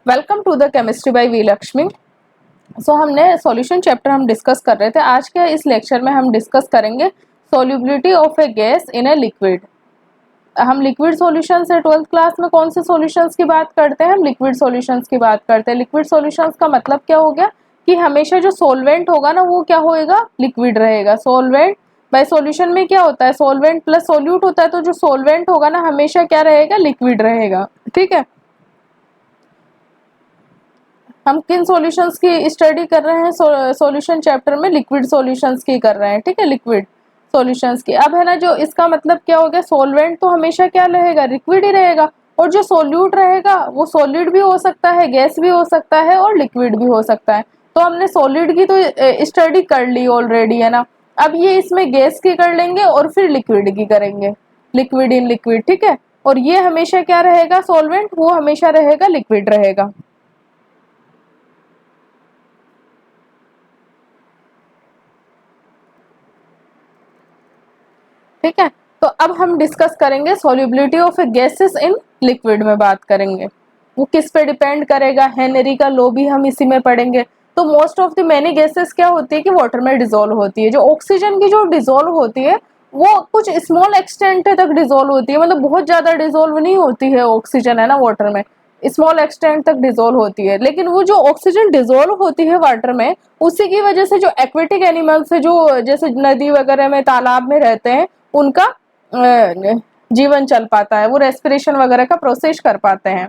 Welcome to the chemistry by V Lakshmi. हमने solution chapter हम discuss कर रहे थे। आज के इस लेक्चर में हम डिस्कस करेंगे solubility of a gas in a liquid. हम लिक्विड सॉल्यूशन से 12th क्लास में कौन से सॉल्यूशंस की बात करते हैं? हम लिक्विड सॉल्यूशंस की बात करते हैं। लिक्विड सॉल्यूशंस का मतलब क्या हो गया कि हमेशा जो सॉल्वेंट होगा ना वो क्या होएगा, लिक्विड रहेगा। सॉल्वेंट बाय सॉल्यूशन में क्या होता है, सॉल्वेंट प्लस सॉल्यूट होता है, तो जो सॉल्वेंट होगा ना हमेशा क्या रहेगा, लिक्विड रहेगा। ठीक है, हम किन सॉल्यूशंस की स्टडी कर रहे हैं? सॉल्यूशन चैप्टर में लिक्विड सॉल्यूशंस की कर रहे हैं। ठीक है, लिक्विड सॉल्यूशंस की। अब है ना, जो इसका मतलब क्या हो गया, सॉल्वेंट तो हमेशा क्या रहेगा, लिक्विड ही रहेगा, और जो सॉल्यूट रहेगा वो सॉलिड भी हो सकता है, गैस भी हो सकता है और लिक्विड भी हो सकता है। तो हमने सॉलिड की तो स्टडी कर ली ऑलरेडी, है ना। अब ये इसमें गैस की कर लेंगे और फिर लिक्विड की करेंगे, लिक्विड इन लिक्विड। ठीक है, और ये हमेशा क्या रहेगा, सॉल्वेंट वो हमेशा रहेगा, लिक्विड रहेगा। ठीक है, तो अब हम डिस्कस करेंगे solubility of gases in liquid में बात करेंगे। वो किस पे डिपेंड करेगा, हेनरी का लॉ भी हम इसी में पढ़ेंगे। तो most of the many gases क्या होती है कि वाटर में डिसॉल्व होती है। जो ऑक्सीजन की जो डिसॉल्व होती है वो कुछ स्मॉल एक्सटेंट तक डिसॉल्व होती है, मतलब बहुत ज्यादा डिसॉल्व नहीं होती है ऑक्सीजन, है ना, वाटर में स्मॉल एक्सटेंट तक डिसॉल्व होती है। लेकिन वो जो ऑक्सीजन डिसॉल्व होती है वाटर में, उसी की वजह से जो एक्वेटिक एनिमल्स है, जो जैसे नदी वगैरह में, तालाब में रहते हैं, उनका जीवन चल पाता है, वो रेस्पिरेशन वगैरह का प्रोसेस कर पाते हैं।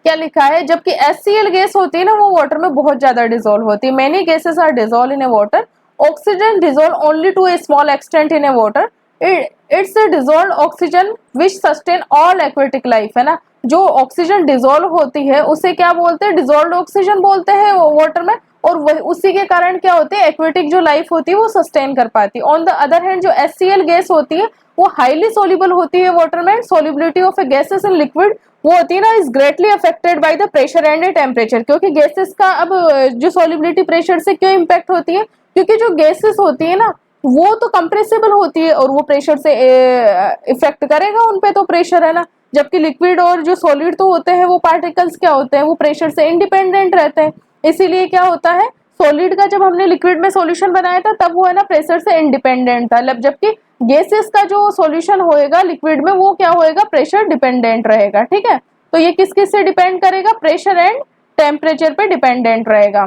क्या लिखा है, जबकि HCl गैस होती है ना वो वाटर में बहुत ज्यादा डिसॉल्व होती है। Many gases are dissolve in a water, oxygen dissolve only to a small extent in a water, it's dissolve oxygen which sustain all aquatic life, है ना। जो ऑक्सीजन डिसॉल्व होती है उसे क्या बोलते हैं, डिसॉल्व ऑक्सीजन बोलते हैं वाटर में, और उसी के कारण क्या होते हैं, एक्वेटिक जो लाइफ होती है वो सस्टेन कर पाती है। ऑन द अदर हैंड जो HCl गैस होती है वो हाईली सोल्यूबल होती है वाटर में। Solubility of gases in liquid वो होती है ना, is greatly affected by the pressure and temperature. क्योंकि गैसेस का अब जो सोल्युबिलिटी प्रेशर से क्यों इम्पैक्ट होती है, क्योंकि जो गैसेस होती है ना वो तो कंप्रेसिबल होती है और वो प्रेशर से इफेक्ट करेगा उन पे, तो प्रेशर, है ना। जबकि लिक्विड और जो सॉलिड तो होते हैं वो पार्टिकल्स क्या होते हैं, वो प्रेशर से इंडिपेंडेंट रहते हैं। इसीलिए क्या होता है, सॉलिड का जब हमने लिक्विड में सॉल्यूशन बनाया था तब वो है ना प्रेशर से इंडिपेंडेंट था, जबकि गैसेस का जो सॉल्यूशन होएगा लिक्विड में वो क्या होएगा, प्रेशर डिपेंडेंट रहेगा। ठीक है, तो ये किस किस से डिपेंड करेगा, प्रेशर एंड टेम्परेचर पे डिपेंडेंट रहेगा।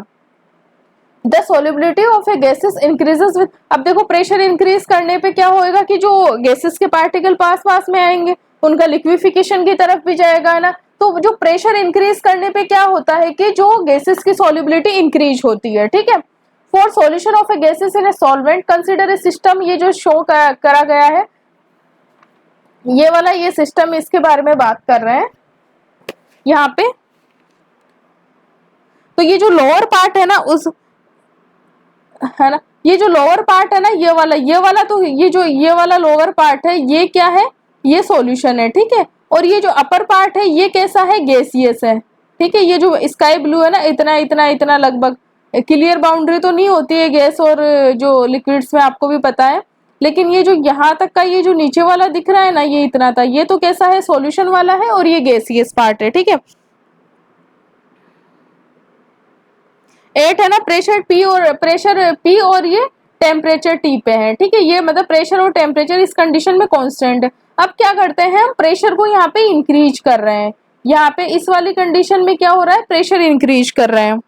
The solubility of a gases increases with, अब देखो प्रेशर इंक्रीज करने पे क्या होएगा कि जो गैसेस के पार्टिकल पास पास में आएंगे, उनका लिक्विफिकेशन की तरफ भी जाएगा ना। तो जो प्रेशर इंक्रीज करने पे क्या होता है कि जो गैसेस की सोल्युबिलिटी इंक्रीज होती है। ठीक है, for solution of a gases in a solvent consider a system, ये जो शो करा गया है ये वाला, ये सिस्टम, इसके बारे में बात कर रहे हैं यहाँ पे। तो ये जो लोअर पार्ट है ना, उस, है ना, ये जो लोअर पार्ट है ना, ये वाला तो ये वाला लोअर पार्ट है, ये क्या है, ये सॉल्यूशन है। ठीक है, और ये जो अपर पार्ट है ये कैसा है, गैसियस है। ठीक है, ये जो स्काई ब्लू है ना, इतना इतना इतना लगभग, क्लियर बाउंड्री तो नहीं होती है गैस और जो लिक्विड्स में, आपको भी पता है। लेकिन ये जो यहाँ तक का ये जो नीचे वाला दिख रहा है ना, ये इतना था, ये तो कैसा है, सॉल्यूशन वाला है, और ये गैसियस पार्ट है। ठीक है, 8 है ना, प्रेशर P और ये टेम्परेचर T पे है। ठीक है, ये मतलब प्रेशर और टेम्परेचर इस कंडीशन में कांस्टेंट है। अब क्या करते हैं, हम प्रेशर को यहाँ पे इंक्रीज कर रहे हैं। यहाँ पे इस वाली कंडीशन में क्या हो रहा है, प्रेशर इंक्रीज कर रहे हैं।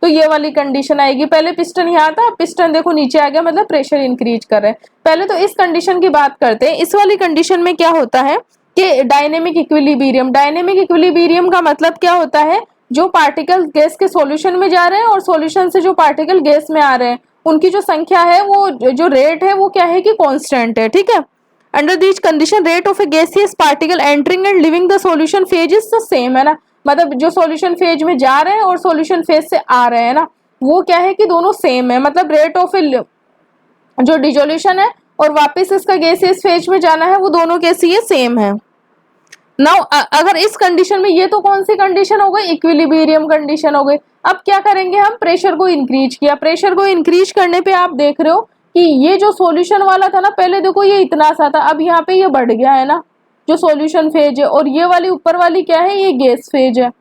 तो ये वाली कंडीशन आएगी, पहले पिस्टन यहाँ था, पिस्टन देखो नीचे आ गया, मतलब प्रेशर इंक्रीज कर रहे हैं। पहले तो इस कंडीशन की बात करते हैं। इस वाली कंडीशन में क्या होता है कि डायनेमिक इक्विलिब्रियम, डायनेमिक इक्विलिब्रियम का मतलब क्या होता है, जो पार्टिकल गैस के सॉल्यूशन में जा रहे हैं और सॉल्यूशन से जो पार्टिकल गैस में आ रहे हैं उनकी जो संख्या है, वो जो रेट है वो क्या है कि कांस्टेंट है। ठीक है, under this condition rate of a gaseous particle entering and leaving the solution phase is the same, है ना। मतलब जो सॉल्यूशन फेज में जा रहे हैं और सॉल्यूशन फेज से आ रहे हैं ना, वो क्या है कि दोनों सेम है। मतलब रेट ऑफ जो डिसोल्यूशन है और वापस इसका गैसियस फेज में जाना है, वो दोनों कैसी है, सेम है। नाउ अगर इस कंडीशन में, ये तो कौन सी कंडीशन हो गई, इक्विलिब्रियम कंडीशन हो गई। अब क्या करेंगे हम, प्रेशर को इंक्रीज किया। प्रेशर को इंक्रीज करने पे आप देख रहे हो कि ये जो सॉल्यूशन वाला था ना, पहले देखो ये इतना सा था, अब यहाँ पे ये बढ़ गया है ना, जो सॉल्यूशन फेज है, और ये वाली ऊपर वाली क्या है, ये गैस फेज है।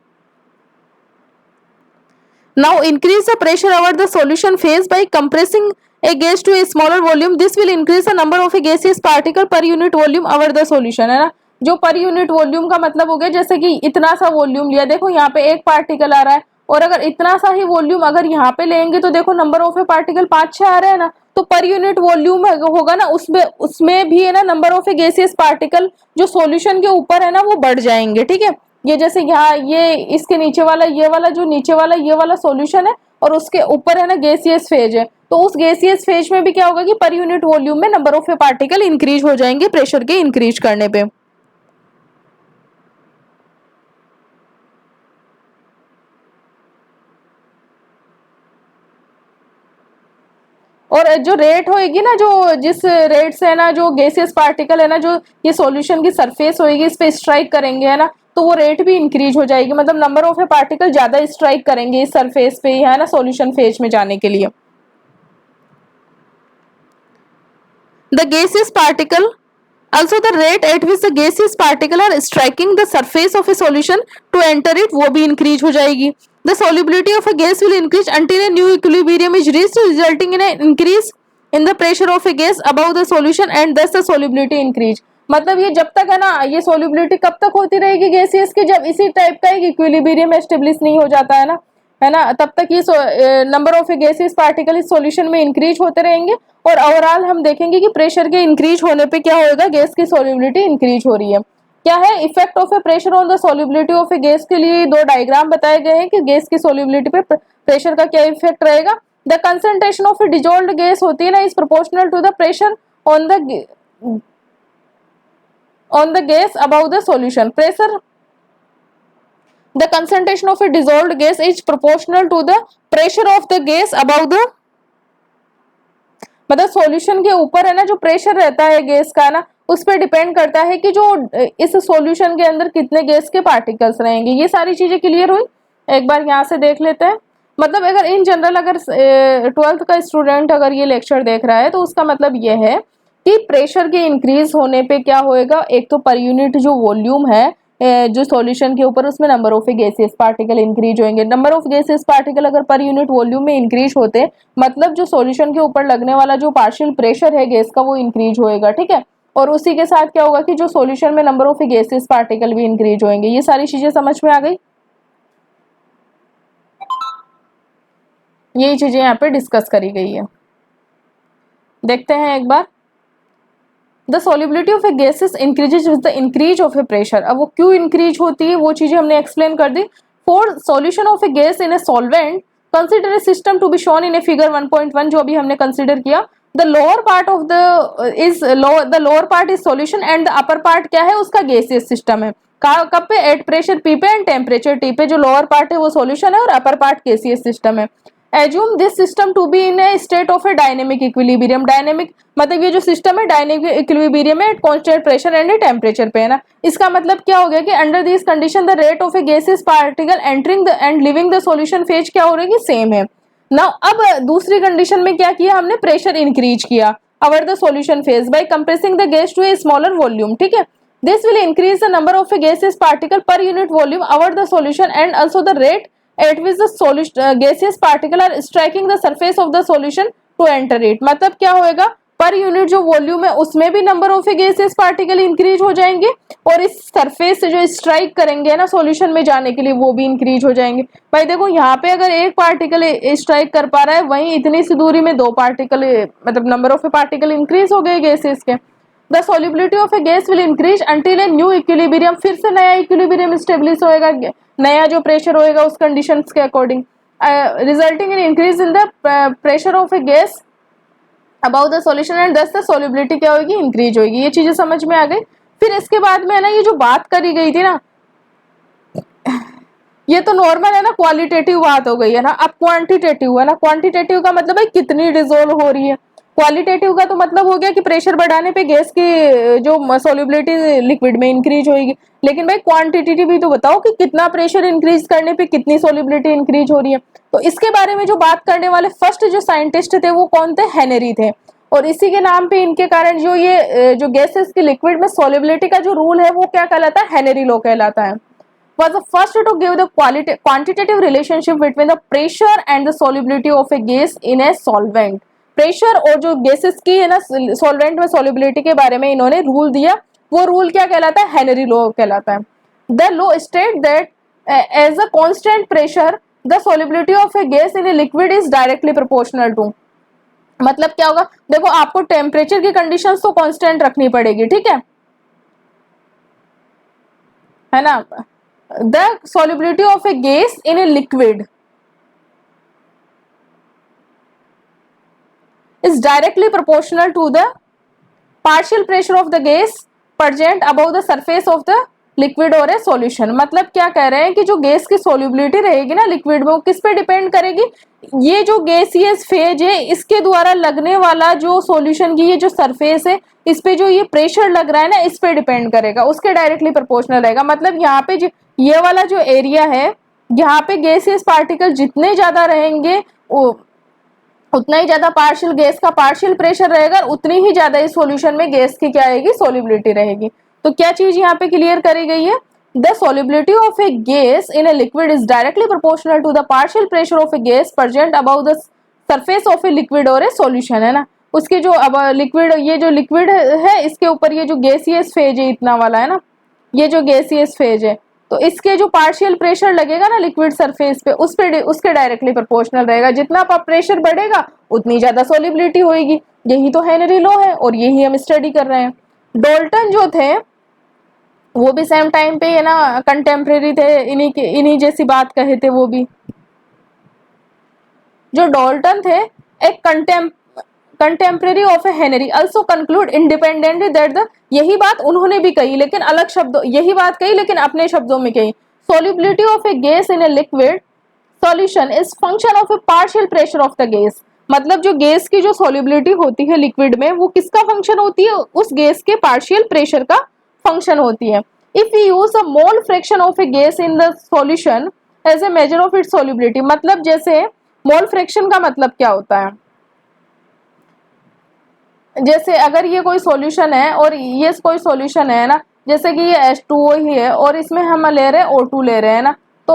Now increase the pressure over the solution phase by compressing a gas to a smaller volume. This will increase the number of a gaseous particle per unit volume over the solution, है ना। जो पर unit volume का मतलब हो गया, जैसे कि इतना सा वॉल्यूम लिया, देखो यहाँ पे एक पार्टिकल आ रहा है, और अगर इतना सा ही वॉल्यूम अगर यहाँ पे लेंगे तो देखो नंबर ऑफ ए पार्टिकल 5-6 आ रहे हैं ना, तो पर यूनिट वॉल्यूम होगा ना, उसमें भी है ना number of a gaseous particle जो सॉल्यूशन के ऊपर है ना वो बढ़ जाएंगे, ठीक है। ये जैसे यहाँ ये इसके नीचे वाला, ये वाला जो नीचे वाला ये वाला सॉल्यूशन है, और उसके ऊपर है ना गैसियस फेज है, तो उस गैसियस फेज में भी क्या होगा कि पर यूनिट वॉल्यूम में number of A particle increase हो जाएंगे प्रेशर के इंक्रीज करने पे। और जो रेट होएगी ना, जो जिस रेट से है ना जो गैसियस पार्टिकल है ना, जो ये सॉल्यूशन की सरफेस होएगी इस पे स्ट्राइक करेंगे है ना, तो वो रेट भी इंक्रीज हो जाएगी, मतलब नंबर ऑफ ए पार्टिकल ज्यादा स्ट्राइक करेंगे इस सरफेस पे है ना सॉल्यूशन फेज में जाने के लिए। The gaseous particle also the rate at which the gaseous particle are striking the surface of a solution to enter it वो भी increase हो जाएगी। The solubility of a gas will increase until a new equilibrium is reached, resulting in an increase in the pressure of a gas above the solution and thus the solubility increase। मतलब ये जब तक है ना, ये solubility कब तक होती रहेगी गैसियस की, जब इसी टाइप का एक इक्विलिब्रियम एस्टेब्लिश नहीं हो जाता है ना, तब तक ये नंबर ऑफ गैसियस पार्टिकल इस सॉल्यूशन में इंक्रीज होते रहेंगे, और ओवरऑल हम देखेंगे कि प्रेशर के इंक्रीज होने पे क्या होगा, गैस की सॉल्युबिलिटी इंक्रीज हो रही है। क्या है effect of a pressure on the solubility of a gas के लिए दो डायग्राम बताए गए हैं कि गैस की सॉल्युबिलिटी पे प्रेशर का क्या इफेक्ट रहेगा। The concentration of a dissolved gas होती है ना is proportional to the pressure on the gas above the solution. Pressure the concentration of a dissolved gas is proportional to the pressure of the gas above the, मतलब solution के ऊपर है ना जो pressure रहता है गैस का ना, उस पर डिपेंड करता है कि जो इस सॉल्यूशन के अंदर कितने गैस के पार्टिकल्स रहेंगे। ये सारी चीजें क्लियर हुई, एक बार यहाँ से देख लेते हैं। मतलब अगर इन जनरल अगर 12th का स्टूडेंट अगर ये लेक्चर देख रहा है तो उसका मतलब ये है कि प्रेशर के इंक्रीज होने पे क्या होएगा, एक तो पर यूनिट जो वॉल्यूम है जो सॉल्यूशन के ऊपर, उसमें number of gaseous particle increase होंगे। नंबर ऑफ गैसियस पार्टिकल अगर पर यूनिट वॉल्यूम में इंक्रीज होते, मतलब जो सॉल्यूशन के ऊपर लगने वाला जो पार्शियल प्रेशर है गैस का वो इंक्रीज होएगा, ठीक है। और उसी के साथ क्या होगा कि जो सॉल्यूशन में नंबर ऑफ गैसियस पार्टिकल भी इंक्रीज होंगे। ये सारी चीजें समझ में आ गई, यही चीजें यहाँ पे डिस्कस करी गई है। देखते हैं एक बार। The solubility of a gases increases with the increase of a pressure. अब वो क्यों इंक्रीज होती है वो चीजें हमने एक्सप्लेन कर दी। For solution of a gas in a solvent consider a system to be shown in a figure 1.1 जो अभी हमने कंसिडर किया। The lower part of the lower part is solution and the upper part क्या है, उसका gaseous system है। कब पे, एट प्रेशर पी पे एंड टेम्परेचर टी पे। जो लोअर पार्ट है वो सॉल्यूशन है और अपर पार्ट गैसियस सिस्टम है। Assume this system to be in a state of a dynamic equilibrium. Dynamic मतलब ये जो सिस्टम है डायनेमिक इक्विलिब्रियम है, कांस्टेंट प्रेशर एंड टेम्परेचर पे है ना। इसका मतलब क्या हो गया कि under this condition the rate of a gaseous particle entering the and leaving the solution phase क्या हो रही है, सेम है। नाउ अब दूसरी कंडीशन में क्या किया हमने, प्रेशर इंक्रीज किया over the solution phase by compressing the gas to a smaller volume, ठीक है। This will increase the number of a gaseous particle per unit volume over the solution and also the rate at which the solution gaseous particle are striking the surface of the solution to enter it। मतलब क्या होएगा, per unit जो volume है उसमें भी number of gases particle increase हो जाएंगे, और इस सरफेस से जो स्ट्राइक करेंगे ना सॉल्यूशन में जाने के लिए वो भी इंक्रीज हो जाएंगे। भाई देखो यहाँ पे अगर एक पार्टिकल स्ट्राइक कर पा रहा है, वहीं इतनी सी दूरी में दो पार्टिकल, मतलब नंबर ऑफ पार्टिकल इंक्रीज हो गए गैसेस के। The solubility of a gas will increase until a new equilibrium, फिर से नया इक्विलिब्रियम स्टेब्लिश होएगा, नया जो प्रेशर होएगा उस कंडीशंस के according, resulting in increase in the pressure of a gas about the solution and दस द सॉल्युबिलिटी क्या होगी, इंक्रीज होगी। ये चीजें समझ में आ गई। फिर इसके बाद में है ना ये जो बात करी गई थी ना, ये तो नॉर्मल है ना, क्वालिटेटिव बात हो गई है ना। अब क्वांटिटेटिव है ना, क्वांटिटेटिव का मतलब है कितनी डिसोल्व हो रही है, क्वालिटेटिव का तो मतलब हो गया कि प्रेशर बढ़ाने पे गैस की जो सॉल्युबिलिटी लिक्विड में इंक्रीज होगी। लेकिन भाई क्वांटिटेटिव भी तो बताओ कि कितना प्रेशर इंक्रीज करने पे कितनी सॉल्युबिलिटी इंक्रीज हो रही है। तो इसके बारे में जो बात करने वाले फर्स्ट जो साइंटिस्ट थे वो कौन थे, हेनरी थे। और इसी के नाम पे इनके कारण जो ये जो गैसेस की लिक्विड में सॉल्युबिलिटी का जो रूल है वो क्या कहलाता है, हेनरी लॉ कहलाता है। Was the first to give the quantitative relationship between the pressure and the solubility of a gas in a solvent। Pressure और जो गैसेस की है ना सॉल्वेंट में सॉल्युबिलिटी के बारे में इन्होंने रूल दिया, वो रूल क्या कहलाता है, हेनरी लॉ कहलाता है। The law state that as a constant pressure the solubility of a gas in a liquid is directly proportional to. मतलब क्या होगा, देखो आपको टेम्परेचर की कंडीशंस तो कांस्टेंट रखनी पड़ेगी, ठीक है ना। The solubility of a gas in a liquid is directly proportional to the partial pressure of the gas present above the surface of the liquid or a solution। मतलब क्या कह रहे हैं कि जो गैस की solubility रहेगी ना लिक्विड में, वो किस पे डिपेंड करेगी, ये जो गैसियस फेज है इसके द्वारा लगने वाला जो सॉल्यूशन की ये जो सरफेस है इस पे जो ये प्रेशर लग रहा है ना इस पे डिपेंड करेगा, उसके डायरेक्टली प्रोपोर्शनल रहेगा। मतलब यहाँ पे जो ये वाला जो एरिया है यहाँ पे गैसियस पार्टिकल जितने ज्यादा रहेंगे उतना ही ज्यादा पार्शियल गैस का पार्शियल प्रेशर रहेगा, उतनी ही ज्यादा इस सॉल्यूशन में गैस की क्या आएगी, सॉल्युबिलिटी रहेगी। तो क्या चीज यहाँ पे क्लियर करी गई है, the solubility of a gas in a liquid is directly proportional to the partial pressure of a gas present about the surface of a liquid और ए सॉल्यूशन, है ना। उसके जो अब लिक्विड, ये जो लिक्विड है इसके ऊपर ये जो गैसियस फेज है इतना वाला है ना, ये जो गैसियस फेज है, तो इसके जो पार्शियल प्रेशर लगेगा ना लिक्विड सरफेस पे उस पे उसके डायरेक्टली प्रोपोर्शनल रहेगा। जितना प्रेशर बढ़ेगा उतनी ज्यादा सॉल्युबिलिटी होगी। यही तो हेनरी लॉ है और यही हम स्टडी कर रहे हैं। डाल्टन जो थे वो भी सेम टाइम पे है ना कंटेम्प्रेरी थे, इन्हीं जैसी बात कहे थे वो भी। जो डाल्टन थे एक contemporary of A Henry also conclude independently that the, यही बात उन्होंने भी कही लेकिन अलग शब्दों, यही बात कही लेकिन अपने शब्दों में कही। Solubility of a gas in a liquid solution is function of A partial pressure of the gas. मतलब जो गैस की जो सॉल्युबिलिटी होती है लिक्विड में वो किसका फंक्शन होती है, उस गैस के पार्शियल प्रेशर का फंक्शन होती है। If you use a mole fraction of a gas in the solution as a measure of its solubility, मतलब जैसे मोल फ्रैक्शन का मतलब क्या होता है, जैसे अगर ये कोई सॉल्यूशन है और ये कोई सॉल्यूशन है ना, जैसे कि ये H2O ही है और इसमें हम ले रहे हैं O2 ले रहे हैं ना, तो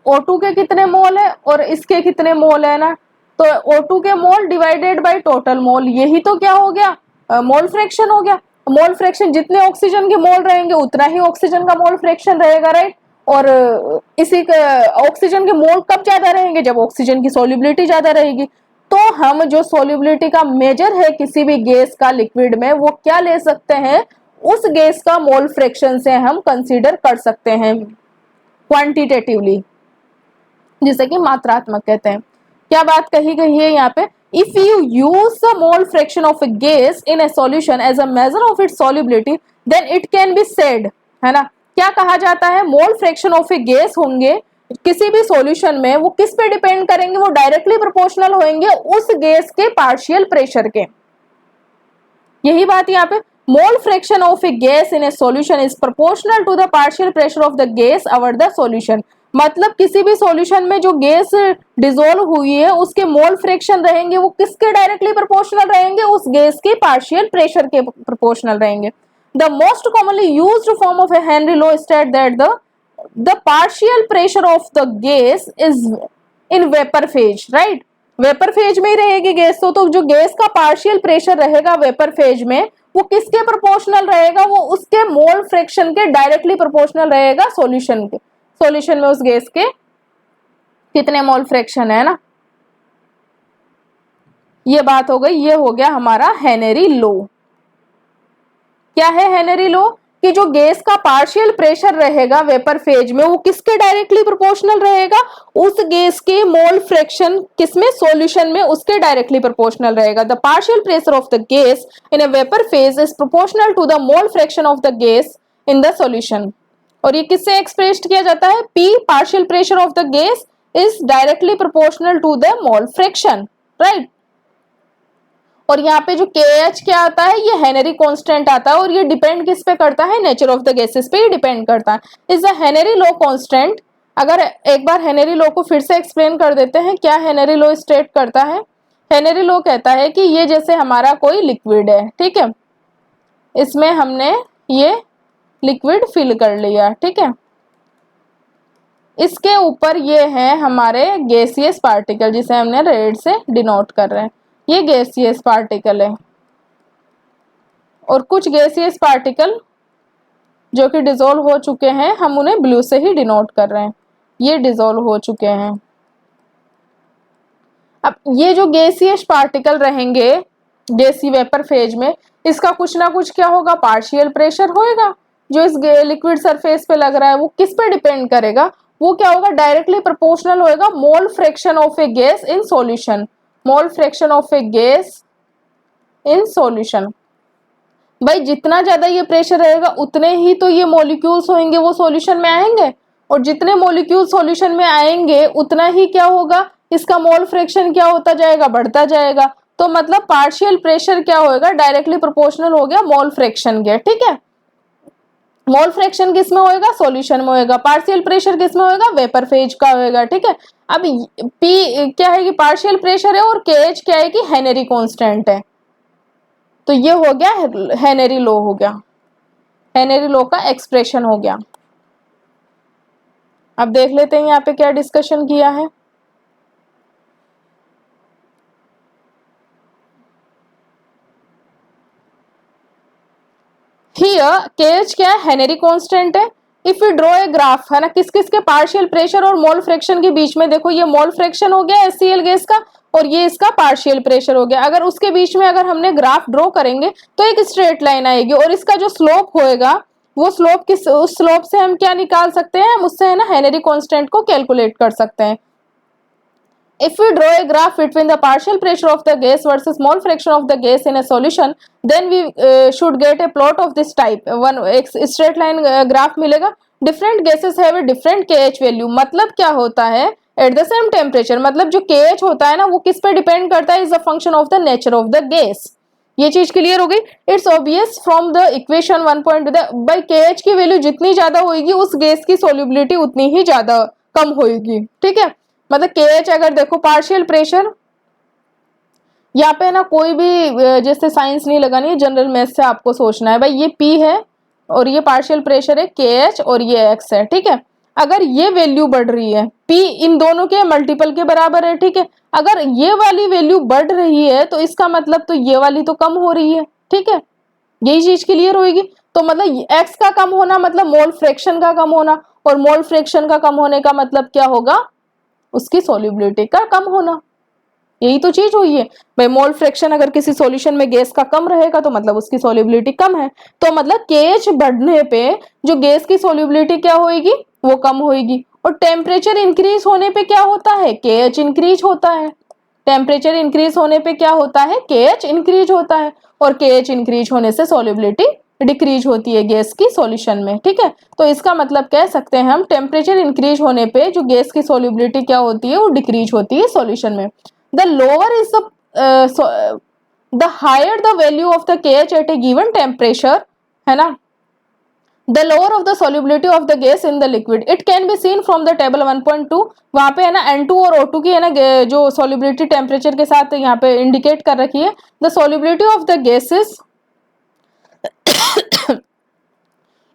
O2 के कितने मोल है और इसके कितने मोल है ना, तो O2 के मोल डिवाइडेड बाय टोटल मोल, यही तो क्या हो गया, मोल फ्रैक्शन हो गया। मोल फ्रैक्शन जितने ऑक्सीजन के मोल रहेंगे उतना ही ऑक्सीजन का मोल फ्रैक्शन रहेगा, राइट। और इसी ऑक्सीजन के मोल कब ज्यादा रहेंगे, जब ऑक्सीजन की सॉल्युबिलिटी ज्यादा रहेगी। तो हम जो सॉल्युबिलिटी का मेजर है किसी भी गैस का लिक्विड में वो क्या ले सकते हैं, उस गैस का मोल फ्रैक्शन से हम कंसीडर कर सकते हैं क्वांटिटेटिवली, जिसे कि मात्रात्मक कहते हैं। क्या बात कही गई है यहाँ पे, if you use the mole fraction of a gas in a solution as a measure of its solubility then it can be said, है ना। क्या कहा जाता है, mole fraction of a gas होंगे किसी भी सॉल्यूशन में, वो किस पे डिपेंड करेंगे, वो डायरेक्टली प्रोपोर्शनल होंगे उस गैस के पार्शियल प्रेशर के। यही बात यहाँ पे, mole fraction of a gas in a solution is proportional to the partial pressure of the gas over the solution. मतलब किसी भी सॉल्यूशन में जो गैस डिसॉल्व हुई है उसके मोल फ्रैक्शन रहेंगे वो किसके डायरेक्टली प्रोपोर्शनल रहेंगे, उस गैस के पार्शियल प्रेशर के प्रोपोर्शनल रहेंगे। The most commonly used form of A Henry law state that the partial pressure of the gas is in vapor phase, right। Vapour phase में ही रहेगी गैस, तो जो gas का पार्शियल प्रेशर रहेगा vapour phase में वो किसके प्रोपोर्शनल रहेगा, वो उसके मोल फ्रैक्शन के डायरेक्टली प्रोपोर्शनल रहेगा सॉल्यूशन के। सॉल्यूशन में उस गैस के कितने मोल फ्रैक्शन है ना, ये बात हो गई। ये हो गया हमारा हेनरी लॉ। क्या है हेनरी लॉ, कि जो गैस का पार्शियल प्रेशर रहेगा वेपर फेज में वो किसके डायरेक्टली प्रोपोर्शनल रहेगा, उस गैस के मोल फ्रैक्शन किसमें, सॉल्यूशन में, उसके डायरेक्टली प्रोपोर्शनल रहेगा। The partial pressure of the gas in a vapour phase is proportional to the mole fraction of the gas in the solution. और ये किससे एक्सप्रेस्ड किया जाता है, P partial pressure of the gas is directly proportional to the mole fraction, right. और यहाँ पे जो KH क्या आता है, ये हेनरी कांस्टेंट आता है और ये डिपेंड किस पे करता है, नेचर ऑफ द गैसेस पे ही डिपेंड करता है। Is the Henry law constant. अगर एक बार हेनरी लॉ को फिर से एक्सप्लेन कर देते हैं, क्या हेनरी लॉ स्टेट करता है, हेनरी लो कहता है कि ये जैसे हमारा कोई लिक्विड है, ठीक है, इसमें हमने ये लिक्विड फिल कर लिया, ठीक है, इसके ऊपर ये है हमारे गैसियस पार्टिकल जिसे हमने रेड से डिनोट कर रहे हैं, ये गैसियस पार्टिकल है, और कुछ गैसियस पार्टिकल जो कि डिसॉल्व हो चुके हैं हम उन्हें ब्लू से ही डिनोट कर रहे हैं, ये डिसॉल्व हो चुके हैं। अब ये जो गैसियस पार्टिकल रहेंगे गैसी वेपर फेज में, इसका कुछ ना कुछ क्या होगा, पार्शियल प्रेशर होएगा जो इस लिक्विड सरफेस पे लग रहा है। वो किस पे डिपेंड करेगा, वो क्या होगा, डायरेक्टली प्रोपोर्शनल होएगा मोल fraction of a gas in solution, mole fraction of a gas in solution. भाई जितना ज्यादा ये प्रेशर रहेगा उतने ही तो ये मॉलिक्यूल्स होंगे वो सॉल्यूशन में आएंगे, और जितने मॉलिक्यूल सॉल्यूशन में आएंगे उतना ही क्या होगा, इसका मोल फ्रैक्शन क्या होता जाएगा, बढ़ता जाएगा। तो मतलब पार्शियल प्रेशर क्या होएगा, डायरेक्टली प्रोपोर्शनल हो गया मोल फ्रैक्शन के, ठीक है। मोल फ्रैक्शन किस में होएगा, सॉल्यूशन में होएगा। पार्शियल प्रेशर किस में होएगा, वेपर फेज का होएगा, ठीक है। अब पी क्या है कि पार्शियल प्रेशर है, और केएच क्या है कि हेनरी कांस्टेंट है। तो ये हो गया हेनरी लॉ, हो गया हेनरी लॉ का एक्सप्रेशन हो गया। अब देख लेते हैं यहाँ पे क्या डिस्कशन किया है। हियर केएच क्या है, हेनरी कांस्टेंट है। If you draw a graph, है ना, किस किस के पार्शियल प्रेशर और मोल फ्रैक्शन के बीच में, देखो ये मोल फ्रैक्शन हो गया HCl गैस का, और ये इसका पार्शियल प्रेशर हो गया। अगर उसके बीच में अगर हमने ग्राफ ड्रॉ करेंगे तो एक स्ट्रेट लाइन आएगी, और इसका जो स्लोप होएगा वो स्लोप किस, उस स्लोप से हम क्या निकाल सकते हैं, हम उससे है ना हेनरी कांस्टेंट को कैलकुलेट कर सकते हैं। If we draw a graph between the partial pressure of the gas versus mole fraction of the gas in a solution, then we should get a plot of this type. One एक straight line graph मिलेगा। Different gases have a different KH value. मतलब क्या होता है, at the same temperature, मतलब जो KH होता है ना वो किस पे डिपेंड करता है, is a function of the nature of the gas. ये चीज क्लियर हो गई। It's obvious from the equation 1.2 by KH की वैल्यू जितनी ज्यादा होगी उस गैस की सोल्यूबिलिटी उतनी ही ज्यादा कम होगी, ठीक है। मतलब KH अगर देखो पार्शियल प्रेशर, यहाँ पे ना कोई भी जैसे साइंस नहीं लगानी है, जनरल मैथ से आपको सोचना है। भाई ये P है और ये पार्शियल प्रेशर है KH और ये X है, ठीक है। अगर ये वैल्यू बढ़ रही है, P इन दोनों के मल्टीपल के बराबर है, ठीक है। अगर ये वाली वैल्यू बढ़ रही है तो इसका मतलब तो ये वाली तो कम हो रही है, ठीक है। यही चीज क्लियर होगी। तो मतलब X का कम होना मतलब मोल फ्रैक्शन का कम होना, और मोल फ्रैक्शन का कम होने का मतलब क्या होगा, उसकी सॉल्युबिलिटी का कम होना। यही तो चीज हुई है भाई। मोल फ्रैक्शन अगर किसी सॉल्यूशन में गैस का कम रहेगा तो मतलब उसकी सॉल्युबिलिटी कम है, तो मतलब KH बढ़ने पे जो गैस की सॉल्युबिलिटी क्या होगी, वो कम होगी। और टेम्परेचर इंक्रीज होने पे क्या होता है, KH इंक्रीज होता है। टेम्परेचर इंक्रीज होने पे क्या होता है, KH इंक्रीज होता है, और KH इंक्रीज होने से सॉल्युबिलिटी डिक्रीज होती है गैस की सॉल्यूशन में, ठीक है। तो इसका मतलब कह सकते हैं हम टेम्परेचर इंक्रीज होने पे जो गैस की सॉल्युबिलिटी क्या होती है, वो डिक्रीज होती है सॉल्यूशन में। The lower is the higher the value of the KH at a given temperature, है ना, the lower of the solubility of the gas in the liquid. It can be seen from the table 1.2, वहाँ पे है ना N2 और O2 की है ना जो solubility temperature के साथ यहाँ पे indicate कर रखी है। The solubility of the gases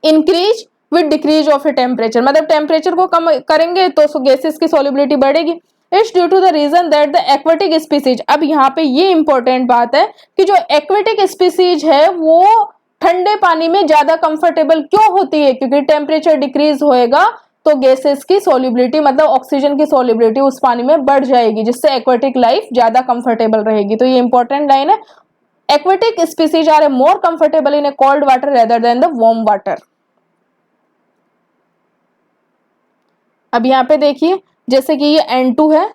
increase with decrease of a temperature, मतलब टेम्परेचर को कम करेंगे तो गैसेस की solubility बढ़ेगी। It's due to the reason that the aquatic species, अब यहाँ पे ये इंपॉर्टेंट बात है कि जो aquatic species है वो ठंडे पानी में ज्यादा कंफर्टेबल क्यों होती है, क्योंकि टेम्परेचर डिक्रीज होएगा तो गैसेस की सॉल्युबिलिटी मतलब ऑक्सीजन की सॉल्युबिलिटी उस पानी में बढ़ जाएगी, जिससे एक्वेटिक लाइफ ज्यादा कंफर्टेबल रहेगी। तो ये इंपॉर्टेंट लाइन है। Aquatic species are more comfortable in a cold water rather than the warm water. अब यहाँ पे देखिए जैसे कि ये N2 है,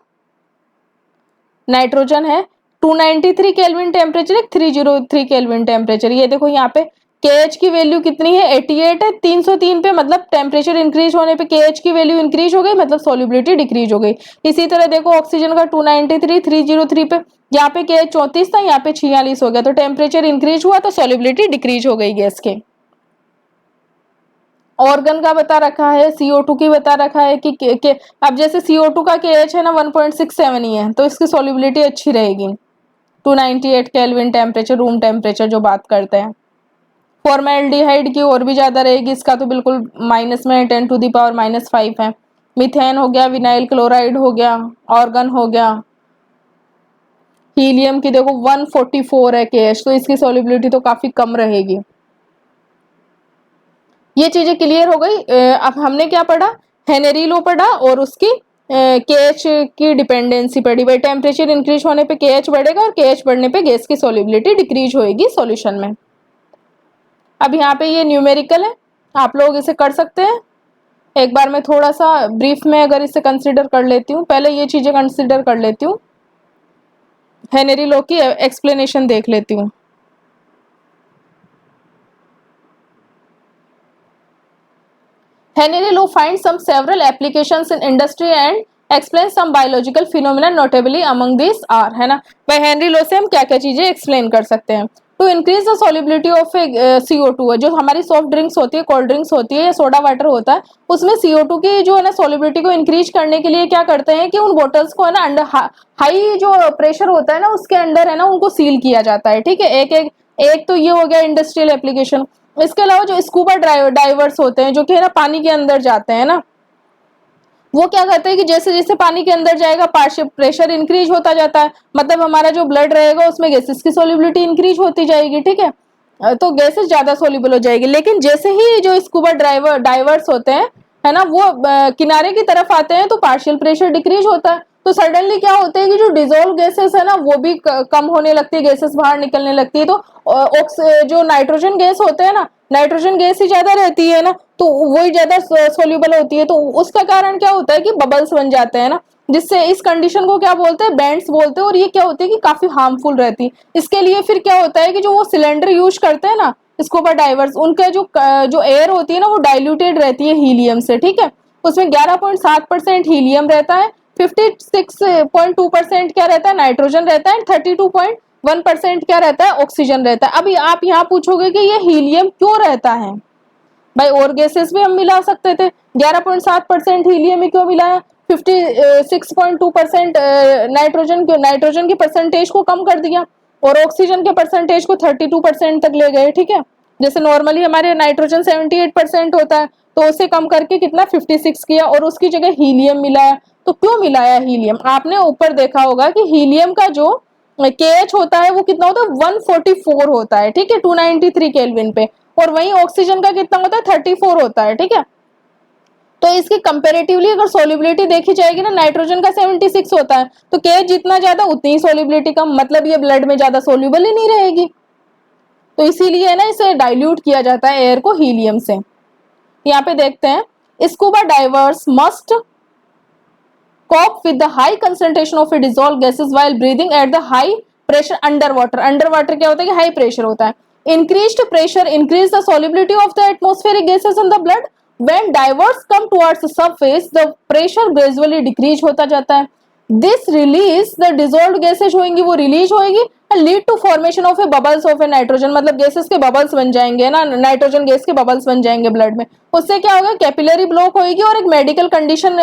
नाइट्रोजन है, 293 केल्विन टेम्परेचर, 303 केल्विन टेम्परेचर। ये देखो यहाँ पे KH की वैल्यू कितनी है, 88 है, 303 पे, मतलब टेम्परेचर इंक्रीज होने पे KH की वैल्यू इंक्रीज हो गई, मतलब सॉल्युबिलिटी डिक्रीज हो गई। इसी तरह देखो ऑक्सीजन का 293, 303 पे, यहाँ पे KH 34 था, यहाँ पे 46 हो गया, तो टेम्परेचर इंक्रीज हुआ तो सॉल्युबिलिटी डिक्रीज हो गई गैस के। ऑर्गन का बता रखा है, CO2 की बता रखा है कि अब जैसे CO2 का KH है ना 1.67 ही है, तो इसकी सॉल्युबिलिटी अच्छी रहेगी। 298 केल्विन टेम्परेचर, रूम टेम्परेचर जो बात करते हैं। फॉर्मेल्डिहाइड की और भी ज़्यादा रहेगी, इसका तो बिल्कुल माइनस में 10⁻⁻5 है। मीथेन हो गया, विनाइल क्लोराइड हो गया, ऑर्गन हो गया। हीलियम की देखो 144 है KH, तो इसकी सॉल्युबिलिटी तो काफ़ी कम रहेगी। ये चीज़ें क्लियर हो गई। अब हमने क्या पढ़ा, हेनरी लॉ पढ़ा और उसकी KH की डिपेंडेंसी पढ़ी। भाई टेम्परेचर इंक्रीज होने पे KH बढ़ेगा और KH बढ़ने पे गैस की सॉल्युबिलिटी डिक्रीज होएगी सॉल्यूशन में। अब यहाँ पे ये न्यूमेरिकल है, आप लोग इसे कर सकते हैं। एक बार मैं थोड़ा सा ब्रीफ में अगर इसे कंसिडर कर लेती हूँ, पहले ये चीज़ें कंसिडर कर लेती हूँ, हेनरी लॉ की एक्सप्लेनेशन देख लेती हूँ। Henry Law finds some several applications in industry and explains some biological phenomena, notably among these are, है ना। भाई हेनरी लॉ से हम क्या क्या चीज़ें एक्सप्लेन कर सकते हैं। To increase the solubility of CO2 है, जो हमारी सॉफ्ट ड्रिंक्स होती है, कोल्ड ड्रिंक्स होती है या सोडा वाटर होता है, उसमें CO2 की जो है ना सॉल्युबिलिटी को इंक्रीज करने के लिए क्या करते हैं कि उन बॉटल्स को है ना अंडर हाई जो प्रेशर होता है ना उसके अंडर है ना उनको सील किया जाता है। ठीक है, एक तो ये हो गया इंडस्ट्रियल एप्लीकेशन। इसके अलावा जो स्कूबा डाइवर्स होते हैं जो कि है ना पानी के अंदर जाते हैं ना, वो क्या करते हैं कि जैसे जैसे पानी के अंदर जाएगा प्रेशर इंक्रीज होता जाता है, मतलब हमारा जो ब्लड रहेगा उसमें गैसेस की सॉल्युबिलिटी इंक्रीज होती जाएगी। ठीक है, तो गैसेस ज्यादा सॉल्युबल हो जाएगी। लेकिन जैसे ही जो स्कूबा डाइवर्स होते हैं है ना वो किनारे की तरफ आते हैं तो पार्शियल प्रेशर डिक्रीज होता है। तो सडनली क्या होता है कि जो डिजोल्व गैसेस है ना वो भी कम होने लगती है, गैसेस बाहर निकलने लगती है। तो जो नाइट्रोजन गैस होते हैं ना, नाइट्रोजन गैस ही ज्यादा रहती है ना, तो वही ज्यादा सोल्यूबल होती है। तो उसका कारण क्या होता है कि बबल्स बन जाते हैं ना, जिससे इस कंडीशन को क्या बोलते हैं, बैंड्स बोलते हैं। और ये क्या होती है कि काफी हार्मफुल रहती है। इसके लिए फिर क्या होता है कि जो वो सिलेंडर यूज करते हैं ना स्कूबा डाइवर्स, उनका जो एयर होती है ना वो डाइल्यूटेड रहती है हीलियम से। ठीक है, उसमें 11.7% हीलियम रहता है, 56.2% क्या रहता है, नाइट्रोजन रहता है, 32.1% क्या रहता है, ऑक्सीजन रहता है। अभी आप यहाँ पूछोगे कि ये हीलियम क्यों रहता है, भाई और गैसेस भी हम मिला सकते थे, 11.7% हीलियम ही क्यों मिला है, 56.2% नाइट्रोजन के परसेंटेज को कम कर दिया और ऑक्सीजन के परसेंटेज को 32% तक ले गए। ठीक है, जैसे नॉर्मली हमारे नाइट्रोजन 78% होता है, तो उसे कम करके कितना 56 किया और उसकी जगह हीलियम मिलाया। तो क्यों मिलाया हीलियम, आपने ऊपर देखा होगा कि हीलियम का जो KH होता है वो कितना होता है, 144 होता है। ठीक है, 293 केल्विन पे, और वहीं ऑक्सीजन का कितना होता है, 34 होता है। ठीक है, तो इसकी कंपैरेटिवली अगर सोल्युबिलिटी देखी जाएगी ना, नाइट्रोजन का 76 होता है, तो KH जितना ज्यादा उतनी ही सोल्युबिलिटी कम, मतलब ये ब्लड में ज्यादा सोल्यूबल ही नहीं रहेगी। तो इसीलिए ना इसे डाइल्यूट किया जाता है एयर को हीलियम से। यहाँ पे देखते हैं, scuba divers must cope with the high concentration of a dissolved gases while breathing at the high pressure underwater. Underwater क्या होता है कि हाई प्रेशर होता है। Increased pressure increase the solubility of the atmospheric gases in the blood. When divers come towards the surface, the pressure gradually decrease होता जाता है। This release the dissolved gases होंगी, वो रिलीज होगी, lead to formation of a bubbles of a nitrogen, मतलब gases के bubbles बन जाएंगे ना, नाइट्रोजन गैस के बबल्स बन जाएंगे ब्लड में। उससे क्या होगा, कैपिलरी ब्लॉक होगी और एक मेडिकल कंडीशन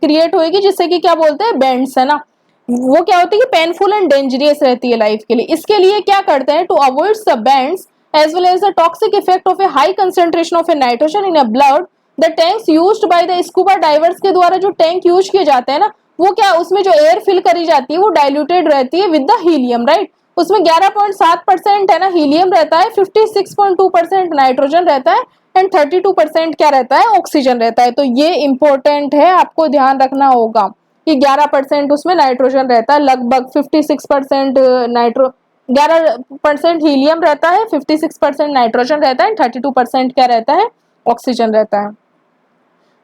क्रिएट होगी जिससे कि क्या बोलते हैं, बैंड्स है ना, वो क्या होती है कि पेनफुल एंड डेंजरियस रहती है लाइफ के लिए। इसके लिए क्या करते हैं, to avoid the bends as well as the toxic effect of a high concentration of a nitrogen in a blood, the tanks used by the scuba divers के द्वारा जो टैंक यूज किए जाते हैं ना, वो क्या, उसमें जो एयर फिल करी जाती है वो डाइल्यूटेड रहती है विद द हीलियम, राइट। उसमें 11.7% है ना हीलियम रहता है, 56.2% नाइट्रोजन रहता है एंड 32% क्या रहता है, ऑक्सीजन रहता है। तो ये इंपॉर्टेंट है, आपको ध्यान रखना होगा कि 11% उसमें नाइट्रोजन रहता है, लगभग 56% 11% हीलियम रहता है, 56% नाइट्रोजन रहता है, 32% क्या रहता है, ऑक्सीजन रहता है।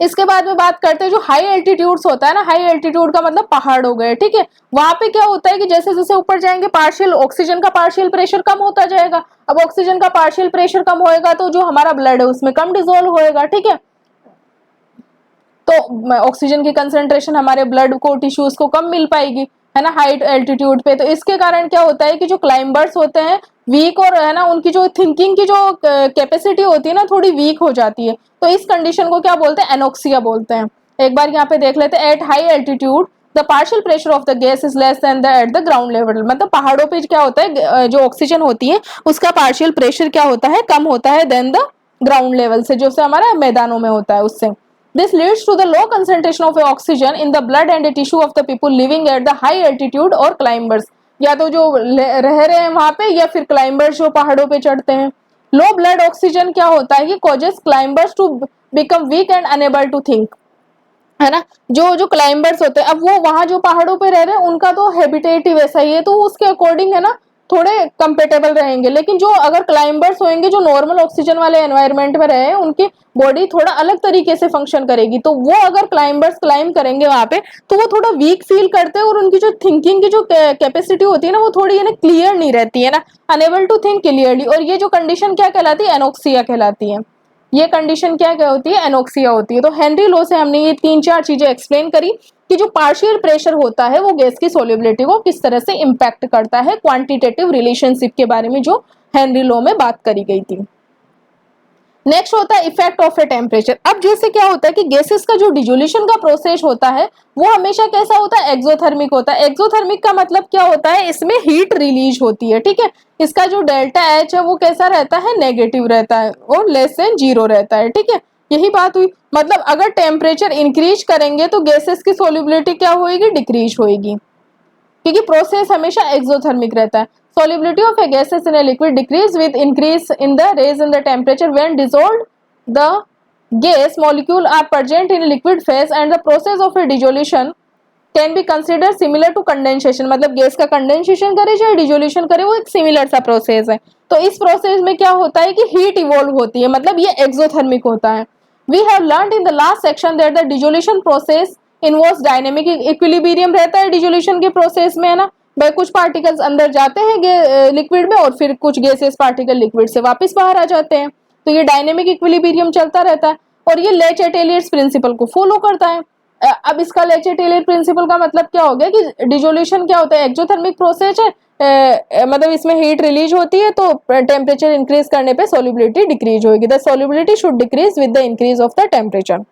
इसके बाद में बात करते हैं जो हाई एल्टीट्यूड्स होता है ना, हाई एल्टीट्यूड का मतलब पहाड़ हो गए। ठीक है, वहां पे क्या होता है कि जैसे जैसे ऊपर जाएंगे पार्शियल ऑक्सीजन का पार्शियल प्रेशर कम होता जाएगा। अब ऑक्सीजन का पार्शियल प्रेशर कम होएगा तो जो हमारा ब्लड है उसमें कम डिसॉल्व होएगा। ठीक है, तो ऑक्सीजन की कंसेंट्रेशन हमारे ब्लड को टिश्यूज को कम मिल पाएगी, है ना, हाई एल्टीट्यूड पे। तो इसके कारण क्या होता है कि जो क्लाइंबर्स होते हैं वीक, और है ना उनकी जो थिंकिंग की जो कैपेसिटी होती है ना थोड़ी वीक हो जाती है। तो इस कंडीशन को क्या बोलते हैं, एनोक्सिया बोलते हैं। एक बार यहाँ पे देख लेते हैं, at high altitude the partial pressure of the gas is less than the at the ground level. मतलब पहाड़ों पे क्या होता है, जो ऑक्सीजन होती है उसका पार्शियल प्रेशर क्या होता है, कम होता है देन द ग्राउंड लेवल से, जो से हमारा मैदानों में होता है उससे। This leads to the low concentration of oxygen in the blood and tissue of the people living at the high altitude और क्लाइंबर्स, या तो जो रह रहे हैं वहां पे या फिर क्लाइंबर्स जो पहाड़ों पे चढ़ते हैं। लो ब्लड ऑक्सीजन क्या होता है कि causes climbers to become weak and unable to think, है ना। जो जो क्लाइंबर्स होते हैं, अब वो वहां जो पहाड़ों पे रह रहे हैं उनका तो हैबिटेट ही वैसा ही है, तो उसके अकॉर्डिंग है ना थोड़े कंपेटेबल रहेंगे। लेकिन जो अगर क्लाइंबर्स होंगे जो नॉर्मल ऑक्सीजन वाले एनवायरनमेंट में रहे, उनकी बॉडी थोड़ा अलग तरीके से फंक्शन करेगी, तो वो अगर क्लाइंबर्स क्लाइंब करेंगे वहां पे तो वो थोड़ा वीक फील करते हैं, और उनकी जो थिंकिंग की जो कैपेसिटी होती है ना वो थोड़ी क्लियर नहीं रहती है ना, अनेबल टू थिंक क्लियरली। और ये जो कंडीशन क्या कहलाती है, एनोक्सिया कहलाती है। ये कंडीशन क्या होती है, एनोक्सिया होती है। तो हेनरी लॉ से हमने ये 3-4 चीजें एक्सप्लेन करी कि जो पार्शियल प्रेशर होता है वो गैस की सोल्युबिलिटी को किस तरह से इंपैक्ट करता है, क्वांटिटेटिव रिलेशनशिप के बारे में जो हेनरी लॉ में बात करी गई थी। नेक्स्ट होता है इफेक्ट ऑफ ए टेम्परेचर। अब जैसे क्या होता है कि गैसेस का जो डिजोल्यूशन का प्रोसेस होता है वो हमेशा कैसा होता है, एक्सोथर्मिक होता है। एक्सोथर्मिक का मतलब क्या होता है, इसमें हीट रिलीज होती है, ठीक है। इसका जो डेल्टा एच है वो कैसा रहता है, नेगेटिव रहता है और लेस देन 0 रहता है, ठीक है। यही बात हुई, मतलब अगर टेम्परेचर इंक्रीज करेंगे तो गैसेस की सोल्युबिलिटी क्या होगी, डिक्रीज होगी, क्योंकि प्रोसेस हमेशा एक्सोथर्मिक रहता है। Solubility of a gases in a liquid decrease with increase in the raise in the temperature when dissolved. The gas molecule are present in liquid phase and the process of a dissolution can be considered similar to condensation। मतलब gas का condensation करे चाहे dissolution करे वो एक similar सा process है। तो इस प्रोसेस में क्या होता है कि हीट इवॉल्व होती है, मतलब ये एक्सोथर्मिक होता है। We have learned in the last section that the dissolution process involves dynamic equilibrium रहता है डिजोल्यूशन के प्रोसेस में, है ना भाई। कुछ पार्टिकल्स अंदर जाते हैं लिक्विड में और फिर कुछ गैसेस पार्टिकल लिक्विड से वापस बाहर आ जाते हैं, तो ये डायनेमिक इक्विलिब्रियम चलता रहता है और ये ले चैटेलियर्स प्रिंसिपल को फॉलो करता है। अब इसका ले चैटेलियर प्रिंसिपल का मतलब क्या हो गया कि डिजोल्यूशन क्या होता है, एक्सोथर्मिक प्रोसेस है, मतलब इसमें हीट रिलीज होती है तो टेम्परेचर इंक्रीज करने पे सोल्युबिलिटी डिक्रीज होगी। The solubility should decrease with the increase of the temperature.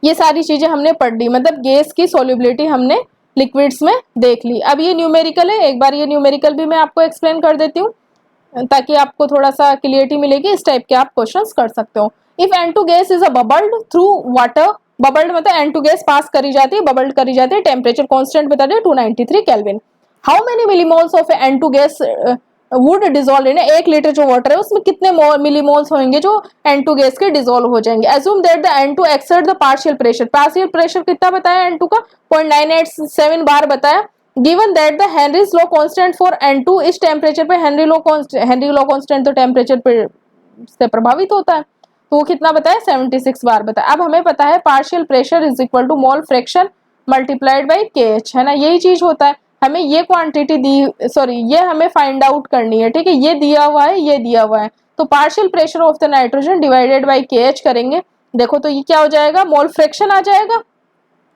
ये सारी चीजें हमने पढ़ ली, मतलब गैस की सोल्युबिलिटी हमने लिक्विड्स में देख ली। अब ये न्यूमेरिकल है, एक बार ये न्यूमेरिकल भी मैं आपको एक्सप्लेन कर देती हूँ ताकि आपको थोड़ा सा क्लियरिटी मिलेगी। इस टाइप के आप क्वेश्चंस कर सकते हो। If N2 gas is a bubbled through water, bubbled मतलब N2 गैस पास करी जाती है, बबल्ड करी जाती है, टेम्परेचर कांस्टेंट बता दें 293 kelvin. How many millimoles of N2 gas would dissolve in 1 litre जो वाटर है उसमें कितने मिलीमोल्स होंगे जो N2 गैस के डिजोल्व हो जाएंगे। Assume that the N2 exert the partial pressure, partial pressure कितना बताया N2 का 0.987 बार बताया। Given that the Henry's law constant for N2, इस टेम्परेचर पे हेनरी लॉ कांस्टेंट तो टेम्परेचर पे से प्रभावित होता है, तो वो कितना बताया 76 बार बताया। अब हमें पता है partial pressure is equal to mole fraction multiplied by KH, है ना, यही चीज होता है। हमें ये क्वांटिटी दी, सॉरी ये हमें फाइंड आउट करनी है, ठीक है। ये दिया हुआ है, ये दिया हुआ है, तो partial pressure of the nitrogen divided by KH करेंगे। देखो तो ये क्या हो जाएगा, मोल फ्रैक्शन आ जाएगा,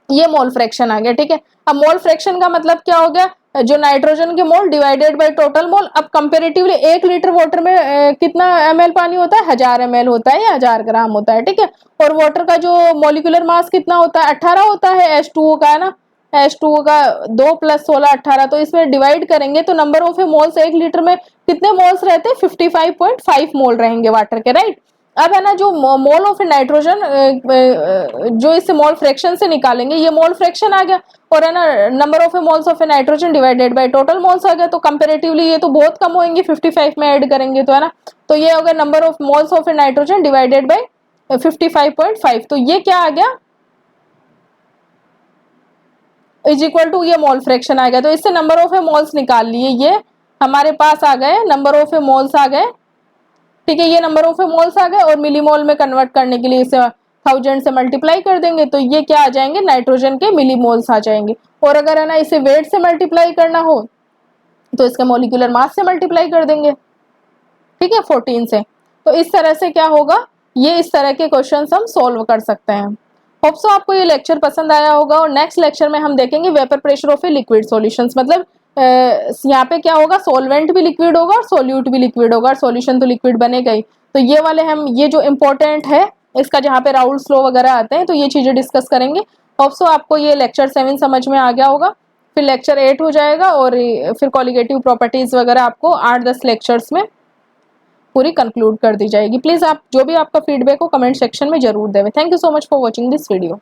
ये मोल फ्रैक्शन आ गया, ठीक है। अब मोल फ्रैक्शन का मतलब क्या हो गया, जो नाइट्रोजन के मोल डिवाइडेड बाय टोटल मोल। अब कंपैरेटिवली 1 लीटर वाटर में कितना ml पानी होता है, 1000 ml होता है या 1000 ग्राम होता है, ठीक है। और वाटर का जो मॉलिक्यूलर मास कितना होता है, 18 होता है, H2O का, है ना, H2O का 2 + 16 18। तो इसमें डिवाइड करेंगे तो नंबर ऑफ मोल्स 1 लीटर में कितने मोल्स रहते हैं, 55.5 मोल रहेंगे वाटर के, राइट। अब है ना जो मोल ऑफ नाइट्रोजन जो इसे मोल फ्रैक्शन से निकालेंगे, ये मोल फ्रैक्शन आ गया, और है ना number of moles of nitrogen divided by total moles आ गया। तो कंपैरेटिवली ये तो बहुत कम होंगे, 55 में ऐड करेंगे तो, है ना, तो ये हो गया number of moles of nitrogen divided bye 55.5। तो ये क्या आ गया, इज इक्वल टू ये मोल फ्रैक्शन आ गया। तो इससे नंबर ऑफ मोल्स निकाल लिए, ये हमारे पास आ गए नंबर ऑफ मोल्स आ गए, ठीक है। ये नंबर ऑफ मोल्स आ गए और मिलीमोल में कन्वर्ट करने के लिए इसे 1000 से मल्टीप्लाई कर देंगे तो ये क्या आ जाएंगे, नाइट्रोजन के मिलीमोल्स आ जाएंगे। और अगर है ना इसे वेट से मल्टीप्लाई करना हो तो इसके मॉलिक्यूलर मास से मल्टीप्लाई कर देंगे, ठीक है, 14 से। तो इस तरह से क्या होगा, ये इस तरह के क्वेश्चन हम सोल्व कर सकते हैं। होप सो आपको ये लेक्चर पसंद आया होगा, और नेक्स्ट लेक्चर में हम देखेंगे vapour pressure of a liquid solutions. मतलब यहाँ पे क्या होगा, सोलवेंट भी लिक्विड होगा और सोल्यूट भी लिक्विड होगा, और सॉल्यूशन तो लिक्विड बनेगा ही। तो ये वाले हम, ये जो इम्पोर्टेंट है इसका, जहाँ पे राउल्स लॉ वगैरह आते हैं, तो ये चीजें डिस्कस करेंगे। होप सो आपको ये लेक्चर 7 समझ में आ गया होगा। फिर लेक्चर 8 हो जाएगा और फिर कॉलिगेटिव प्रॉपर्टीज वगैरह आपको 8-10 लेक्चर्स में पूरी कंक्लूड कर दी जाएगी। प्लीज़ आप जो भी आपका फीडबैक हो कमेंट सेक्शन में जरूर दें। Thank you so much for watching this video.